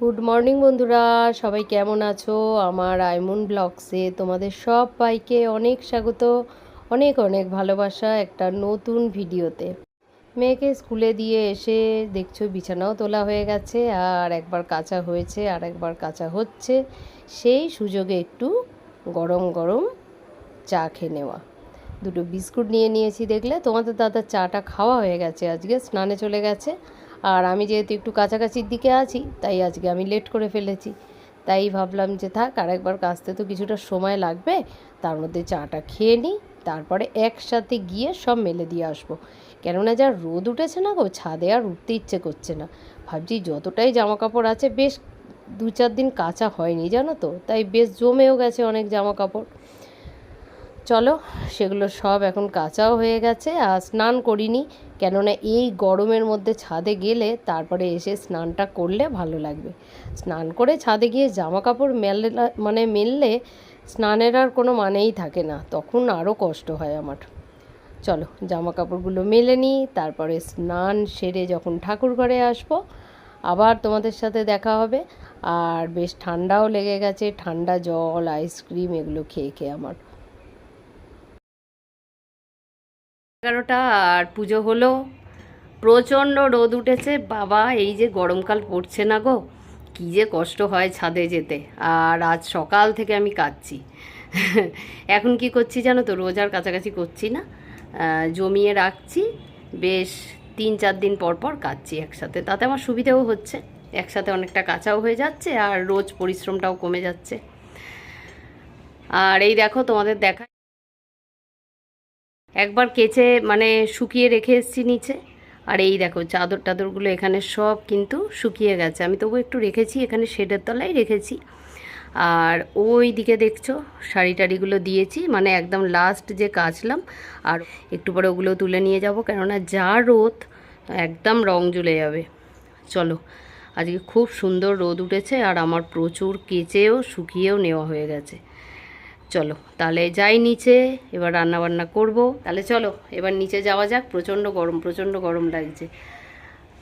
Good morning বন্ধুরা, সবাই কেমন আছো? আমার আইমন ব্লগসে তোমাদের সবাইকে অনেক স্বাগত, অনেক অনেক ভালোবাসা একটা নতুন ভিডিওতে। মেয়েকে স্কুলে দিয়ে এসে দেখছো বিছানাও তোলা হয়ে গেছে, আর একবার কাচা হয়েছে আর একবার কাচা হচ্ছে। সেই সুযোগে একটু গরম গরম চা খেয়ে নেওয়া। দুটো বিস্কুট নিয়ে নিয়েছি, দেখলে তোমাদের দাদার চাটা খাওয়া হয়ে গেছে, আজকে স্নানে চলে গেছে। আর আমি যেহেতু একটু কাছাকাছির দিকে আছি, তাই আজকে আমি লেট করে ফেলেছি। তাই ভাবলাম যে থাক, আরেকবার কাচতে তো কিছুটা সময় লাগবে, তার মধ্যে চাটা খেয়ে নিই, তারপরে একসাথে গিয়ে সব মেলে দিয়ে আসবো। কেননা যা রোদ উঠেছে না গো, ছাদে আর উঠতে ইচ্ছে করছে না। ভাবছি যতটাই জামা কাপড় আছে, বেশ 2-4 দিন কাচা হয়নি জানো তো, তাই বেশ জমেও গেছে অনেক জামা কাপড়। চলো, সেগুলো সব এখন কাচাও হয়ে গেছে, আর স্নান করিনি। কেননা এই গরমের মধ্যে ছাদে গেলে তারপরে এসে স্নানটা করলে ভালো লাগবে। স্নান করে ছাদে গিয়ে জামা কাপড় মেললে স্নানের আর কোনো মানেই থাকে না, তখন আরও কষ্ট হয় আমার। চলো জামা কাপড়গুলো মেলে নিই, তারপরে স্নান সেরে যখন ঠাকুর ঘরে আসবো আবার তোমাদের সাথে দেখা হবে। আর বেশ ঠান্ডাও লেগে গেছে, ঠান্ডা জল আইসক্রিম এগুলো খেয়ে খেয়ে আমার। 11টা আর পুজো হলো। প্রচণ্ড রোদ উঠেছে বাবা, এই যে গরমকাল পড়ছে না গো, কী যে কষ্ট হয় ছাদে যেতে। আর আজ সকাল থেকে আমি কাচ্ছি। এখন কি করছি জানো তো, রোজ আর কাছাকাছি করছি না, জমিয়ে রাখছি, বেশ 3-4 দিন পর পর কাচ্ছি একসাথে, তাতে আমার সুবিধেও হচ্ছে, একসাথে অনেকটা কাঁচাও হয়ে যাচ্ছে আর রোজ পরিশ্রমটাও কমে যাচ্ছে। আর এই দেখো তোমাদের দেখা, একবার কেচে শুকিয়ে রেখে এসেছি নিচে। আর এই দেখো চাদর টাদরগুলো এখানে সব কিন্তু শুকিয়ে গেছে, আমি তবু একটু রেখেছি, এখানে শেডের তলায় রেখেছি। আর ওই দিকে দেখছো শাড়ি টাড়িগুলো দিয়েছি, একদম লাস্ট যে কাচলাম, আর একটু পরে ওগুলো তুলে নিয়ে যাব, কেননা যা রোদ একদম রং জ্বলে যাবে। চলো, আজকে খুব সুন্দর রোদ উঠেছে, আর আমার প্রচুর কেচেও শুকিয়েও নেওয়া হয়ে গেছে। চলো তাহলে যাই নিচে, এবার রান্না বান্না করব। তাহলে চলো এবার নিচে যাওয়া যাক, প্রচণ্ড গরম, প্রচণ্ড গরম লাগছে।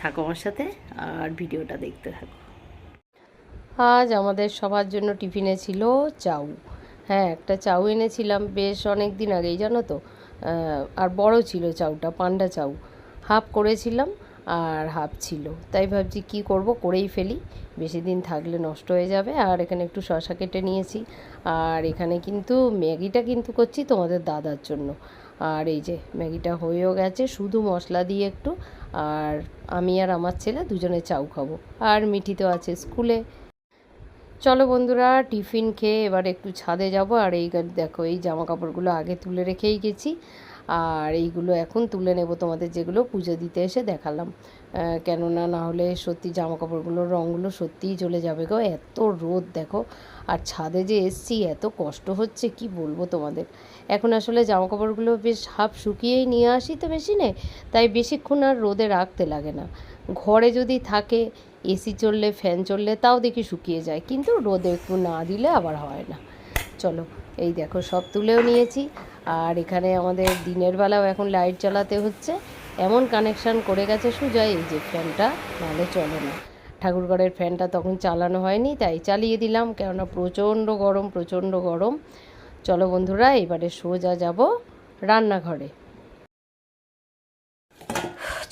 থাকো আমার সাথে আর ভিডিওটা দেখতে থাকো। আজ আমাদের সবার জন্য টিফিনে ছিল চাউ। হ্যাঁ, একটা চাউ এনেছিলাম বেশ অনেক দিন আগেই জানো তো। আর বড় ছিল চাউটা, পান্ডা চাউ। হাফ করেছিলাম আর হাফ ছিল, তাই ভাবছি কি করব, করেই ফেলি, বেশি দিন থাকলে নষ্ট হয়ে যাবে। আর এখানে একটু শসা কেটে নিয়েছি। আর এখানে কিন্তু ম্যাগিটা কিন্তু করছি তোমাদের দাদার জন্য। আর এই যে ম্যাগিটা হয়েও গেছে, শুধু মশলা দিয়ে একটু। আর আমি আর আমার ছেলে দুজনে চাউ খাবো, আর মিঠি তো আছে স্কুলে। চলো বন্ধুরা, টিফিন খেয়ে এবার একটু ছাদে যাব। আর এই দেখো, এই জামা কাপড়গুলো আগে তুলে রেখেই গেছি, আর এইগুলো এখন তুলে নেব, তোমাদের যেগুলো পুজো দিতে এসে দেখালাম। কেননা না হলে সত্যি জামা কাপড়গুলোর রঙগুলো সত্যিই চলে যাবে গো, এত রোদ দেখো। আর ছাদে যে এসছি এত কষ্ট হচ্ছে কি বলবো তোমাদের। এখন আসলে জামা কাপড়গুলো বেশ হাফ শুকিয়েই নিয়ে আসি তো মেশিনে, তাই বেশিক্ষণ আর রোদে রাখতে লাগে না। ঘরে যদি থাকে, এসি চললে ফ্যান চললে তাও দেখি শুকিয়ে যায়, কিন্তু রোদে একটু না দিলে আবার হয় না। চলো, এই দেখো সব তুলেও নিয়েছি। আর এখানে আমাদের দিনের বেলাও এখন লাইট জ্বালাতে হচ্ছে, এমন কানেকশান করে গেছে সুজয়, এই যে ফ্যানটা নাহলে চলে না। ঠাকুরঘরের ফ্যানটা তখন চালানো হয়নি, তাই চালিয়ে দিলাম, কেননা প্রচণ্ড গরম, প্রচণ্ড গরম। চলো বন্ধুরা, এবারে সোজা যাব রান্নাঘরে।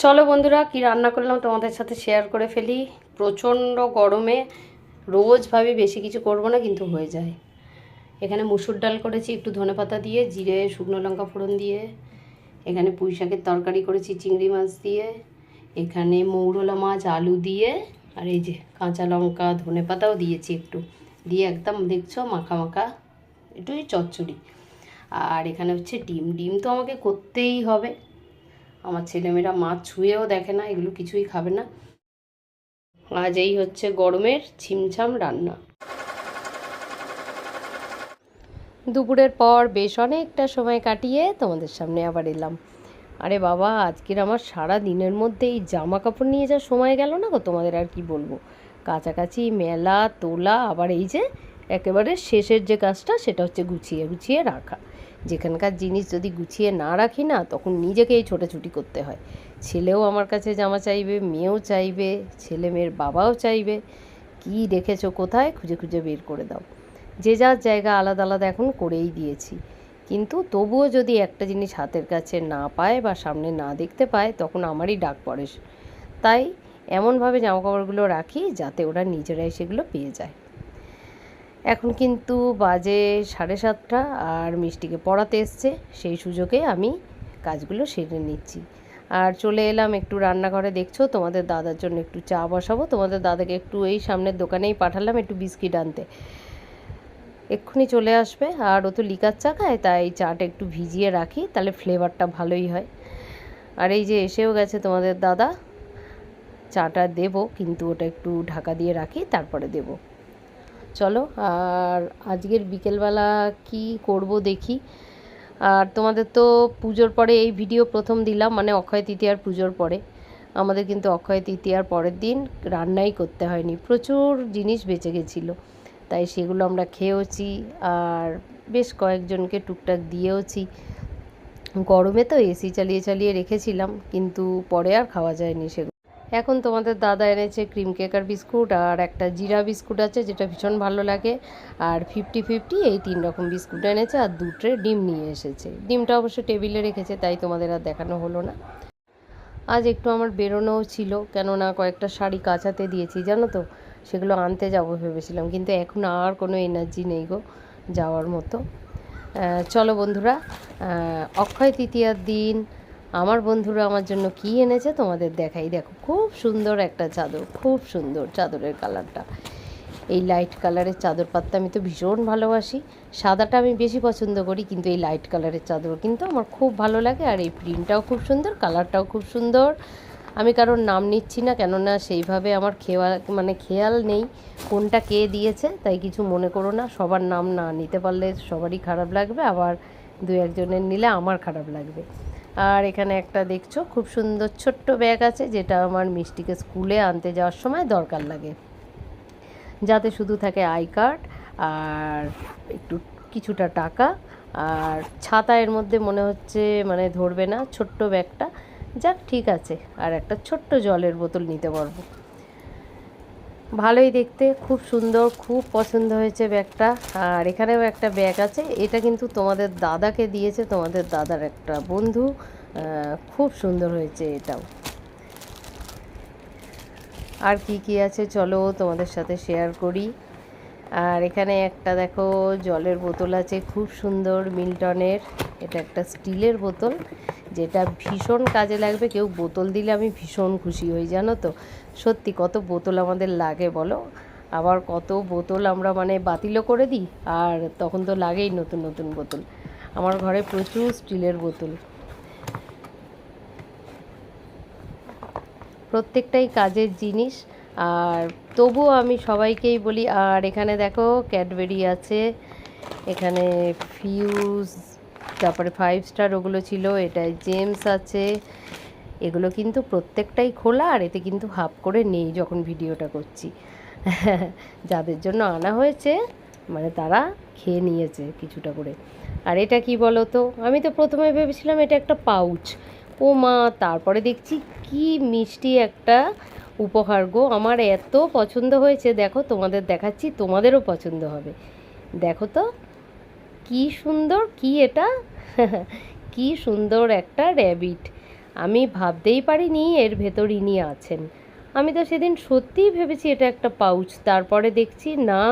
চলো বন্ধুরা, কি রান্না করলাম তোমাদের সাথে শেয়ার করে ফেলি। প্রচণ্ড গরমে রোজ ভাবি বেশি কিছু করব না, কিন্তু হয়ে যায়। এখানে মুসুর ডাল করেছি একটু ধনেপাতা দিয়ে, জিরে শুকনো লঙ্কা ফোড়ন দিয়ে। এখানে পুঁই শাকের তরকারি করেছি চিংড়ি মাছ দিয়ে। এখানে মৌরলা মাছ আলু দিয়ে, আর এই যে কাঁচা লঙ্কা ধনেপাতাও দিয়েছি একটু দিয়ে, একদম দেখছো মাখা মাখা, একটুই চচ্চড়ি। আর এখানে হচ্ছে ডিম, ডিম তো আমাকে করতেই হবে। আমার ছেলেমেয়েরা মাছ ছুঁয়েও দেখে না, এগুলো কিছুই খাবে না। আজ এই হচ্ছে গরমের ছিমছাম রান্না। দুপুরের পর বেশ অনেকটা সময় কাটিয়ে তোমাদের সামনে আবার এলাম। আরে বাবা, আজকের আমার সারা দিনের মধ্যে এই জামা কাপড় নিয়ে যা সময় গেল না গো, তোমাদের আর কি বলবো। কাছাকাছি মেলা তোলা, আবার এই যে একেবারে শেষের যে কাজটা সেটা হচ্ছে গুছিয়ে গুছিয়ে রাখা। যেখানকার জিনিস যদি গুছিয়ে না রাখি না, তখন নিজেকেই ছোটাছুটি করতে হয়। ছেলেও আমার কাছে জামা চাইবে, মেয়েও চাইবে, ছেলে মেয়ের বাবাও চাইবে, কি রেখেছো কোথায় খুঁজে খুঁজে বের করে দাও। যে যার জায়গা আলাদা আলাদা এখন করেই দিয়েছি, কিন্তু তবুও যদি একটা জিনিস হাতের কাছে না পায় বা সামনে না দেখতে পায় তখন আমারই ডাক পড়ে। তাই এমনভাবে জামাকাপড়গুলো রাখি যাতে ওরা নিজেরাই সেগুলো পেয়ে যায়। এখন কিন্তু বাজে 7:30 আর মিষ্টিকে পড়াতে এসছে, সেই সুযোগে আমি কাজগুলো সেরে নিচ্ছি। আর চলে এলাম একটু রান্নাঘরে, দেখছো তোমাদের দাদার জন্য একটু চা বসাবো। তোমাদের দাদাকে একটু এই সামনের দোকানেই পাঠালাম একটু বিস্কিট আনতে, এক্ষুনি চলে আসবে। আর ও তো লিকার চা খায়, তাই চাটা একটু ভিজিয়ে রাখি, তাহলে ফ্লেভারটা ভালোই হয়। আর এই যে এসেও গেছে তোমাদের দাদা, চাটা দেবো কিন্তু ওটা একটু ঢাকা দিয়ে রাখি তারপরে দেব। চলো, আর আজকের বিকেলবেলা কি করব দেখি। আর তোমাদের তো পুজোর পরে এই ভিডিও প্রথম দিলাম, মানে অক্ষয় তৃতীয়ার পুজোর পরে। আমাদের কিন্তু অক্ষয় তৃতীয়ার পরের দিন রান্নাই করতে হয়নি, প্রচুর জিনিস বেঁচে গেছিলো, তাই সেগুলো আমরা খেয়েওছি আর বেশ কয়েকজনকে টুকটাক দিয়েওছি। গরমে তো এসি চালিয়ে চালিয়ে রেখেছিলাম, কিন্তু পরে আর খাওয়া যায়নি সেগুলো। এখন তোমাদের দাদা এনেছে ক্রিম কেকার বিস্কুট আর একটা জিরা বিস্কুট আছে যেটা ভীষণ ভালো লাগে, আর 50-50 এই 3 রকম বিস্কুট এনেছে, আর 2 ট্রে ডিম নিয়ে এসেছে। ডিমটা অবশ্য টেবিলে রেখেছে, তাই তোমাদের আর দেখানো হলো না। আজ একটু আমার বেরোনোও ছিল, কেননা কয়েকটা শাড়ি কাচাতে দিয়েছি জানো তো, সেগুলো আনতে যাব ভেবেছিলাম, কিন্তু এখন আর কোনো এনার্জি নেই গো যাওয়ার মতো। চলো বন্ধুরা, অক্ষয় তৃতীয়ার দিন আমার বন্ধুরা আমার জন্য কী এনেছে তোমাদের দেখাই। দেখো খুব সুন্দর একটা চাদর, খুব সুন্দর চাদরের কালারটা। এই লাইট কালারের চাদর পাততে আমি তো ভীষণ ভালোবাসি। সাদাটা আমি বেশি পছন্দ করি, কিন্তু এই লাইট কালারের চাদর কিন্তু আমার খুব ভালো লাগে। আর এই প্রিন্টটাও খুব সুন্দর, কালারটাও খুব সুন্দর। আমি কারোর নাম নিচ্ছি না, কেননা সেইভাবে আমার খেয়াল নেই কোনটা কে দিয়েছে, তাই কিছু মনে করো না। সবার নাম না নিতে পারলে সবারই খারাপ লাগবে, আবার 2-1 জনের নিলে আমার খারাপ লাগবে। আর এখানে একটা দেখছো খুব সুন্দর ছোট্ট ব্যাগ আছে, যেটা আমার মিষ্টিকে স্কুলে আনতে যাওয়ার সময় দরকার লাগে, যাতে শুধু থাকে আই কার্ড আর একটু কিছুটা টাকা, আর ছাতা এর মধ্যে মনে হচ্ছে মানে ধরবে না ছোট্ট ব্যাগটা। যাক ঠিক আছে, আর একটা ছোট্ট জলের বোতল নিতে পারবো। ভালোই দেখতে, খুব সুন্দর, খুব পছন্দ হয়েছে ব্যাগটা। আর এখানেও একটা ব্যাগ আছে, এটা কিন্তু তোমাদের দাদাকে দিয়েছে, তোমাদের দাদার একটা বন্ধু। খুব সুন্দর হয়েছে এটাও। আর কি কি আছে চলো তোমাদের সাথে শেয়ার করি। আর এখানে একটা দেখো জলের বোতল আছে, খুব সুন্দর মিল্টনের। এটা একটা স্টিলের বোতল, যেটা ভীষণ কাজে লাগবে। কেউ বোতল দিলে আমি ভীষণ খুশি হই জানো তো। সত্যি কত বোতল আমাদের লাগে বলো, আবার কত বোতল আমরা মানে বাতিলও করে দিই, আর তখন তো লাগেই নতুন নতুন বোতল। আমার ঘরে প্রচুর স্টিলের বোতল, প্রত্যেকটাই কাজের জিনিস। আর তবুও আমি সবাইকেই বলি। আর এখানে দেখো ক্যাডবেরি আছে, এখানে ফিউজ, তারপরে 5 স্টার ওগুলো ছিল, এটায় জেমস আছে। এগুলো কিন্তু প্রত্যেকটাই খোলা, আর এতে কিন্তু হাফ করে নেই যখন ভিডিওটা করছি। যাদের জন্য আনা হয়েছে মানে তারা খেয়ে নিয়েছে কিছুটা করে। আর এটা কি বলো তো, আমি তো প্রথমে ভেবেছিলাম এটা একটা পাউচ। ও মা, তারপরে দেখছি কি মিষ্টি একটা উপহার গো, আমার এত পছন্দ হয়েছে। দেখো তোমাদের দেখাচ্ছি, তোমাদেরও পছন্দ হবে। দেখো তো কি সুন্দর, কি এটা কি সুন্দর একটা র্যাবিট। আমি ভাবতেই পারিনি এর ভেতর ইনি আছেন। আমি তো সেদিন সত্যিই ভেবেছি এটা একটা পাউচ, তারপরে দেখছি না,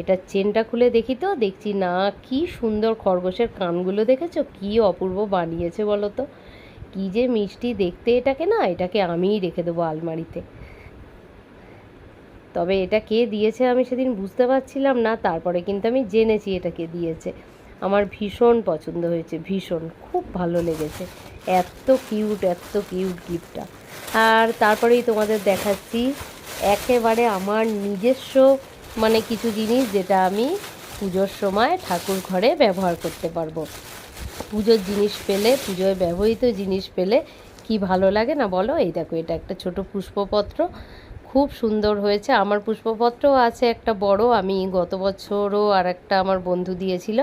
এটা চেনটা খুলে দেখি তো দেখছি না, কি সুন্দর খরগোশের কানগুলো দেখেছো, কি অপূর্ব বানিয়েছে বলো তো। কি যে মিষ্টি দেখতে এটাকে, না এটাকে আমিই রেখে দেবো আলমারিতে। তবে এটা কে দিয়েছে আমি সেদিন বুঝতে পারছিলাম না, তারপরে কিন্তু আমি জেনেছি এটা কে দিয়েছে। আমার ভীষণ পছন্দ হয়েছে, ভীষণ, খুব ভালো লেগেছে। এত কিউট, এত কিউট গিফটটা। আর তারপরেই তোমাদের দেখাচ্ছি একেবারে আমার নিজস্ব মানে কিছু জিনিস, যেটা আমি পুজোর সময় ঠাকুর ঘরে ব্যবহার করতে পারবো। পুজোর জিনিস পেলে, পুজোয় ব্যবহৃত জিনিস পেলে কি ভালো লাগে না বলো। এই দেখো, এটা একটা ছোট পুষ্পপত্র, খুব সুন্দর হয়েছে। আমার পুষ্পপত্রও আছে একটা বড়, আমি গত বছরও আর একটা আমার বন্ধু দিয়েছিল,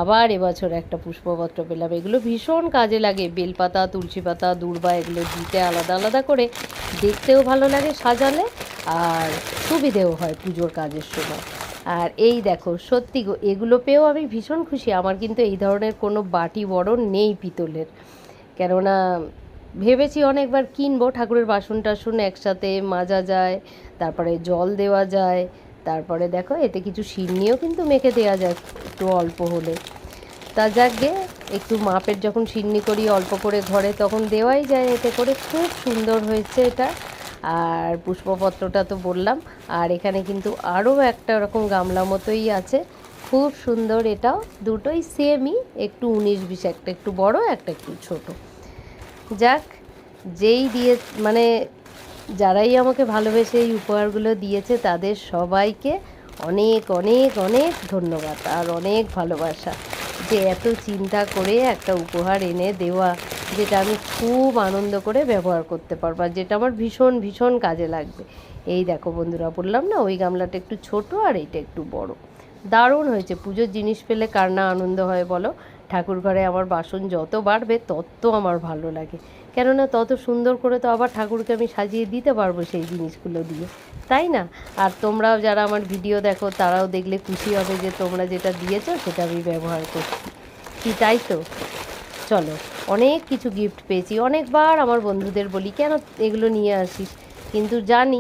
আবার এবছর একটা পুষ্পপত্র পেলাম। এগুলো ভীষণ কাজে লাগে, বেলপাতা, তুলসী পাতা, দূর্বা এগুলো দিতে আলাদা আলাদা করে, দেখতেও ভালো লাগে সাজালে, আর সুবিধেও হয় পুজোর কাজের সময়। আর এই দেখো, সত্যি গো, এগুলো পেয়েও আমি ভীষণ খুশি। আমার কিন্তু এই ধরনের কোনো বাটি বড় নেই পিতলের, কেননা ভেবেছি অনেকবার কিনবো, ঠাকুরের বাসন টাসন একসাথে মাজা যায়, তারপরে জল দেওয়া যায়, তারপরে দেখো এতে কিছু সিন্নিও কিন্তু মেখে দেওয়া যায় একটু অল্প হলে। তা যাকগে, একটু মাপের যখন সিন্নি করি অল্প করে ঘরে, তখন দেওয়াই যায় এতে করে। খুব সুন্দর হয়েছে এটা। আর পুষ্পপত্রটা তো বললাম, আর এখানে কিন্তু আরও একটা ওরকম গামলা মতোই আছে, খুব সুন্দর। এটাও দুটোই সেমই, একটু 19-20, একটা একটু বড়, একটা একটু ছোট। যাক, যেই দিয়ে মানে যারাই আমাকে ভালোবেসে এই উপহারগুলো দিয়েছে তাদের সবাইকে অনেক অনেক অনেক ধন্যবাদ আর অনেক ভালোবাসা, যে এত চিন্তা করে একটা উপহার এনে দেওয়া, যেটা আমি খুব আনন্দ করে ব্যবহার করতে পারবো, আর যেটা আমার ভীষণ ভীষণ কাজে লাগবে। এই দেখো বন্ধুরা, বললাম না ওই গামলাটা একটু ছোট আর এইটা একটু বড়। দারুণ হয়েছে। পুজোর জিনিস পেলে কার না আনন্দ হয় বলো। ঠাকুর ঘরে আমার বাসন যত বাড়বে তত আমার ভালো লাগে, কেননা তত সুন্দর করে তো আবার ঠাকুরকে আমি সাজিয়ে দিতে পারবো সেই জিনিসগুলো দিয়ে, তাই না? আর তোমরাও যারা আমার ভিডিও দেখো তারাও দেখলে খুশি হবে যে তোমরা যেটা দিয়েছো সেটা আমি ব্যবহার করছি, কি তাই তো? চলো, অনেক কিছু গিফট পেয়েছি। অনেকবার আমার বন্ধুদের বলি কেন এগুলো নিয়ে আসিস, কিন্তু জানি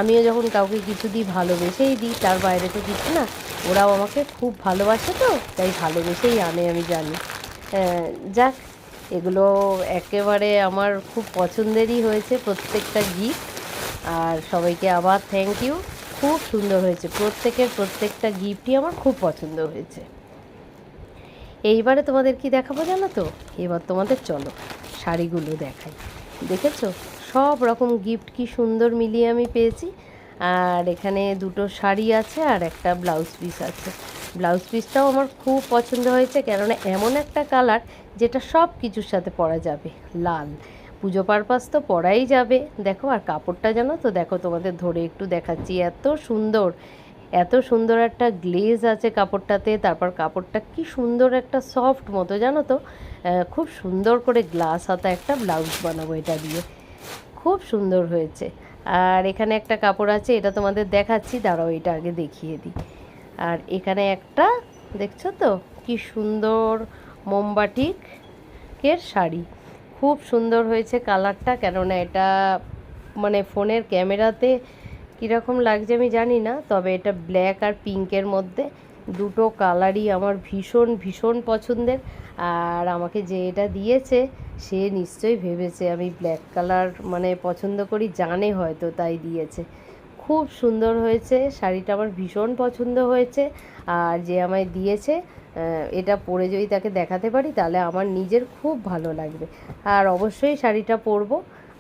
আমিও যখন কাউকে কিছু দিই ভালোবেসেই দিই, তার বাইরে তো কিছু না। ওরাও আমাকে খুব ভালোবাসে, তো তাই ভালোবেসেই আনে, আমি জানি। যাক, এগুলো একেবারে আমার খুব পছন্দেরই হয়েছে প্রত্যেকটা গিফট। আর সবাইকে আবার থ্যাংক ইউ। খুব সুন্দর হয়েছে, প্রত্যেকটা গিফটই আমার খুব পছন্দ হয়েছে। এইবারে তোমাদের কি দেখাবো জানো তো? এবার তোমাদের চলো শাড়িগুলো দেখাই। দেখেছো সব রকম গিফট কি সুন্দর মিলিয়ে আমি পেয়েছি। আর এখানে দুটো শাড়ি আছে আর একটা ব্লাউজ পিস আছে। ব্লাউজ পিসটাও আমার খুব পছন্দ হয়েছে, কেননা এমন একটা কালার যেটা সব কিছুর সাথে পরা যাবে, লাল। পুজো পারপাস তো পরাই যাবে। দেখো, আর কাপড়টা জানো তো, দেখো তোমাদের ধরে একটু দেখাচ্ছি, এত সুন্দর, এত সুন্দর একটা গ্লেজ আছে কাপড়টাতে। তারপর কাপড়টা কি সুন্দর একটা সফট মতো, জানো তো। খুব সুন্দর করে গ্লাস হাতা একটা ব্লাউজ বানাবো এটা দিয়ে, খুব সুন্দর হয়েছে। আর এখানে একটা কাপড় আছে, এটা তোমাদের দেখাচ্ছি, দাঁড়াও এটা আগে দেখিয়ে দিই। আর এখানে একটা, দেখছো তো কি সুন্দর মোমবাটিকের শাড়ি, খুব সুন্দর হয়েছে কালারটা। কেননা এটা মানে ফোনের ক্যামেরাতে কীরকম লাগছে আমি জানি না, তবে এটা ব্ল্যাক আর পিঙ্কের মধ্যে, দুটো কালারই আমার ভীষণ ভীষণ পছন্দের। আর আমাকে যে এটা দিয়েছে সে নিশ্চয়ই ভেবেছে আমি ব্ল্যাক কালার মানে পছন্দ করি, জানে হয়তো, তাই দিয়েছে। খুব সুন্দর হয়েছে শাড়িটা, আমার ভীষণ পছন্দ হয়েছে। আর যে আমায় দিয়েছে, এটা পরে যদি তাকে দেখাতে পারি তাহলে আমার নিজের খুব ভালো লাগবে। আর অবশ্যই শাড়িটা পরবো,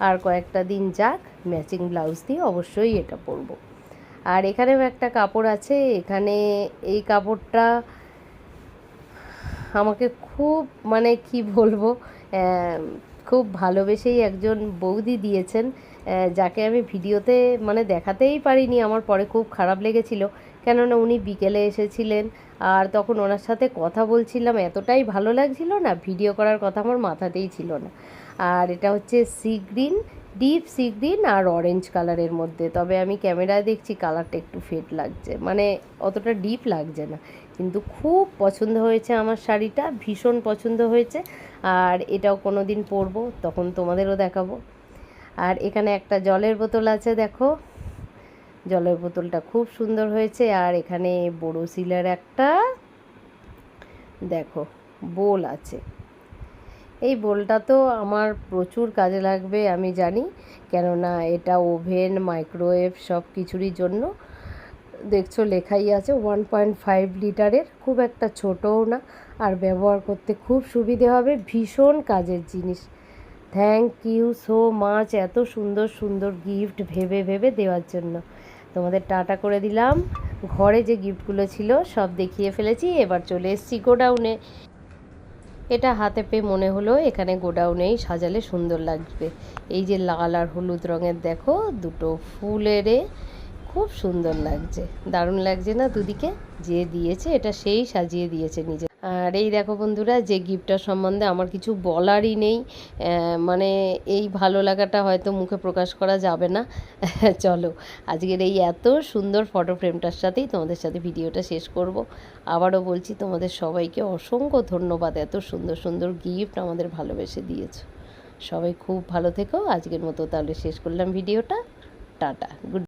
আর কয়েকটা দিন যাক, ম্যাচিং ব্লাউজ দিয়ে অবশ্যই এটা পরবো। আর এখানেও একটা কাপড় আছে, এখানে এই কাপড়টা আমাকে খুব মানে কি বলবো, খুব ভালোবেসেই একজন বৌদি দিয়েছেন, যাকে আমি ভিডিওতে মানে দেখাতেই পারিনি। আমার পরে খুব খারাপ লেগেছিল, কেননা উনি বিকেলে এসেছিলেন, আর তখন ওনার সাথে কথা বলছিলাম, এতটাই ভালো লাগছিল না, ভিডিও করার কথা আমার মাথাতেই ছিল না। আর এটা হচ্ছে sea green, deep sea green আর অরেঞ্জ কালারের মধ্যে, তবে আমি ক্যামেরায় দেখছি কালারটা একটু ফেড লাগছে, মানে অতটা ডিপ লাগছে না, কিন্তু খুব পছন্দ হয়েছে আমার শাড়িটা, ভীষণ পছন্দ হয়েছে। আর এটাও কোনো দিন পরবো, তখন তোমাদেরও দেখাবো। আর এখানে একটা জলের বোতল আছে, দেখো জলের বোতলটা খুব সুন্দর হয়েছে। আর এখানে বোরোসিলের একটা দেখো বোল আছে। এই বোলটা তো আমার প্রচুর কাজে লাগবে আমি জানি, কেননা এটা ওভেন, মাইক্রোওয়েভ সব কিছুরই জন্য। দেখছো লেখাই আছে 1.5 লিটারের, খুব একটা ছোটও না, আর ব্যবহার করতে খুব সুবিধে হবে, ভীষণ কাজের জিনিস। থ্যাংক ইউ সো মাচ এত সুন্দর সুন্দর গিফট ভেবে ভেবে দেওয়ার জন্য। তোমাদের টাটা করে দিলাম। ঘরে যে গিফটগুলো ছিল সব দেখিয়ে ফেলেছি, এবার চলে এসেছি গোডাউনে। এটা হাতে পেয়ে মনে হলো এখানে গোডাউনেই সাজালে সুন্দর লাগবে। এই যে লাল আর হলুদ রঙের দেখো দুটো ফুলেরে খুব সুন্দর লাগছে, দারুণ লাগছে না দুদিকে? যে দিয়েছে এটা সেই সাজিয়ে দিয়েছে নিজে। আর এই দেখো বন্ধুরা, যে গিফটটার সম্বন্ধে আমার কিছু বলারই নেই, মানে এই ভালো লাগাটা হয়তো মুখে প্রকাশ করা যাবে না। চলো আজকের এই এত সুন্দর ফটো ফ্রেমটার সাথেই তোমাদের সাথে ভিডিওটা শেষ করব। আবারও বলছি তোমাদের সবাইকে অসংখ্য ধন্যবাদ, এত সুন্দর সুন্দর গিফট আমাদের ভালোবেসে দিয়েছো। সবাই খুব ভালো থেকো। আজকের মতো তাহলে শেষ করলাম ভিডিওটা। Tata, good.